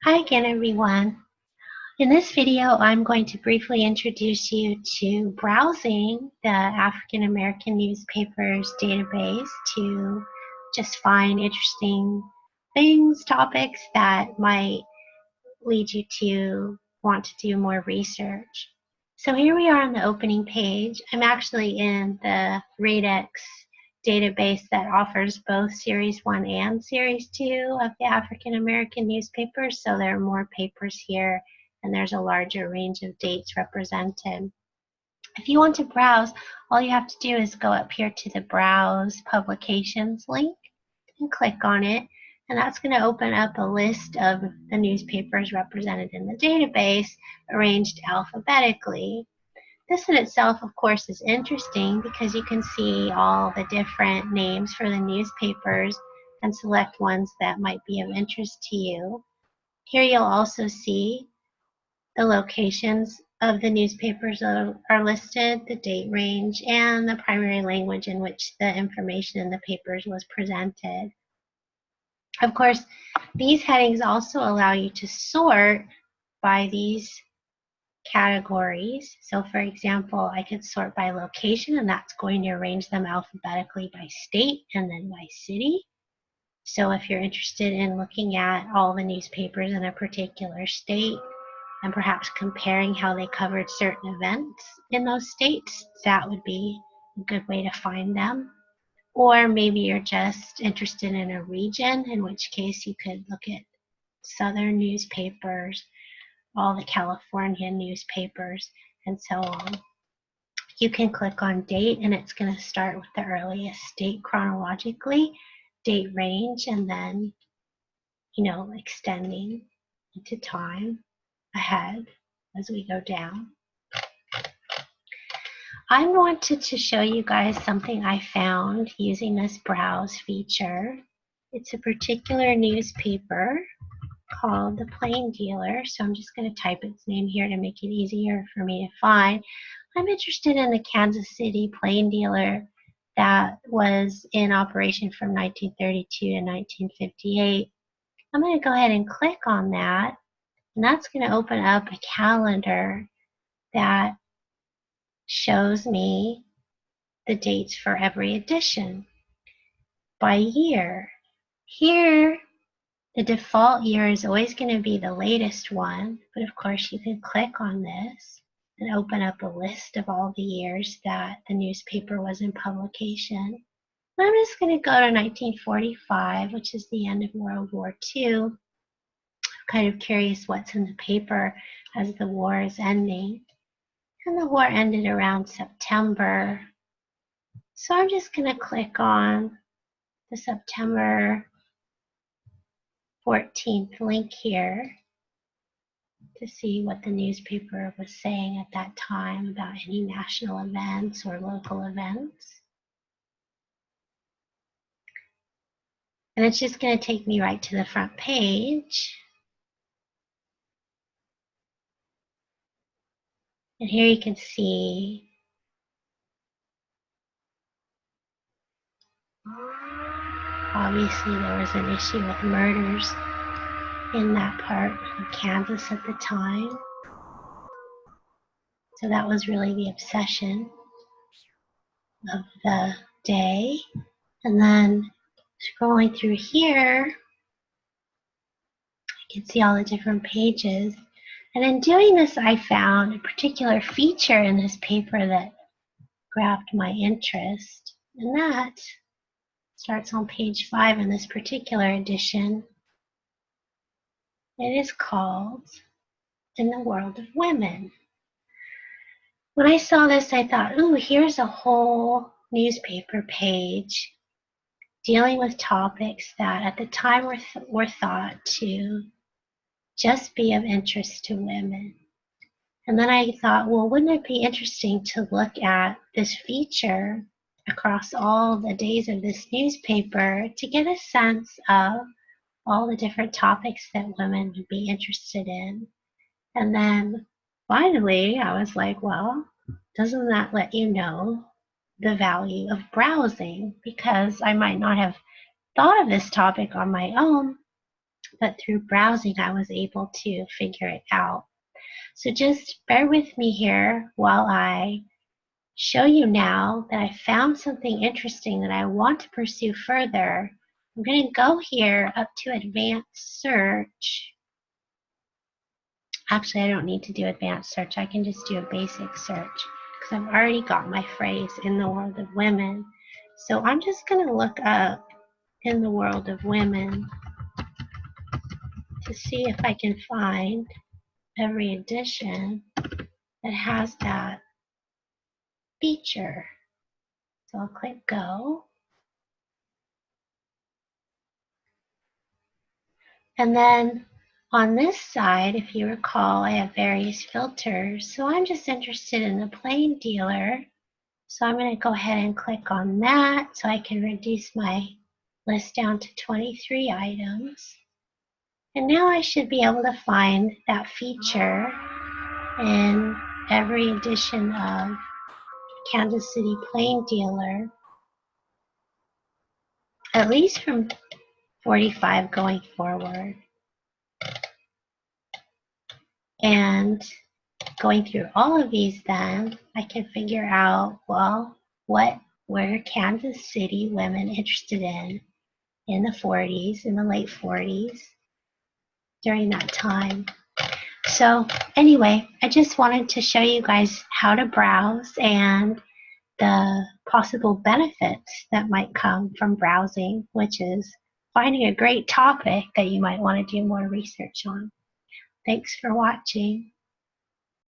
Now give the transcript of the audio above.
Hi again, everyone. In this video, I'm going to briefly introduce you to browsing the African American newspapers database to just find interesting things, topics that might lead you to want to do more research. So here we are on the opening page. I'm actually in the Readex database that offers both Series 1 and Series 2 of the African American newspapers, so there are more papers here and there's a larger range of dates represented. If you want to browse, all you have to do is go up here to the Browse Publications link and click on it, and that's going to open up a list of the newspapers represented in the database arranged alphabetically. This in itself, of course, is interesting because you can see all the different names for the newspapers and select ones that might be of interest to you. Here you'll also see the locations of the newspapers are listed, the date range, and the primary language in which the information in the papers was presented. Of course, these headings also allow you to sort by these categories. So for example, I could sort by location, and that's going to arrange them alphabetically by state and then by city. So if you're interested in looking at all the newspapers in a particular state and perhaps comparing how they covered certain events in those states, that would be a good way to find them. Or maybe you're just interested in a region, in which case you could look at Southern newspapers, all the California newspapers, and so on. You can click on date, and it's going to start with the earliest date chronologically, date range, and then, extending into time ahead as we go down. I wanted to show you guys something I found using this browse feature. It's a particular newspaper called the Plain Dealer, so I'm just going to type its name here to make it easier for me to find. I'm interested in the Kansas City Plain Dealer that was in operation from 1932 to 1958. I'm going to go ahead and click on that, and that's going to open up a calendar that shows me the dates for every edition by year. Here, the default year is always going to be the latest one, but of course you can click on this and open up a list of all the years that the newspaper was in publication. I'm just going to go to 1945, which is the end of World War II. I'm kind of curious what's in the paper as the war is ending. And the war ended around September. So I'm just going to click on the September 14th link here to see what the newspaper was saying at that time about any national events or local events. And it's just going to take me right to the front page. And here you can see obviously there was an issue with murders in that part of Kansas at the time. So that was really the obsession of the day. And then scrolling through here, I can see all the different pages. And in doing this, I found a particular feature in this paper that grabbed my interest. And that starts on page 5 in this particular edition. It is called In the World of Women. When I saw this, I thought, ooh, here's a whole newspaper page dealing with topics that at the time were thought to just be of interest to women. And then I thought, well, wouldn't it be interesting to look at this feature across all the days of this newspaper to get a sense of all the different topics that women would be interested in. And then finally, I was like, well, doesn't that let you know the value of browsing? Because I might not have thought of this topic on my own, but through browsing I was able to figure it out. So just bear with me here while I show you now that I found something interesting that I want to pursue further. I'm going to go here up to advanced search. Actually, I don't need to do advanced search. I can just do a basic search because I've already got my phrase in the world of women. So I'm just going to look up in the world of women to see if I can find every edition that has that feature. So I'll click go. And then on this side, if you recall, I have various filters. So I'm just interested in the plain dealer. So I'm going to go ahead and click on that so I can reduce my list down to 23 items. And now I should be able to find that feature in every edition of Kansas City Plain Dealer, at least from 45 going forward. And going through all of these, then I can figure out, well, what were Kansas City women interested in the 40s, in the late 40s, during that time. So anyway, I just wanted to show you guys how to browse and the possible benefits that might come from browsing, which is finding a great topic that you might want to do more research on. Thanks for watching.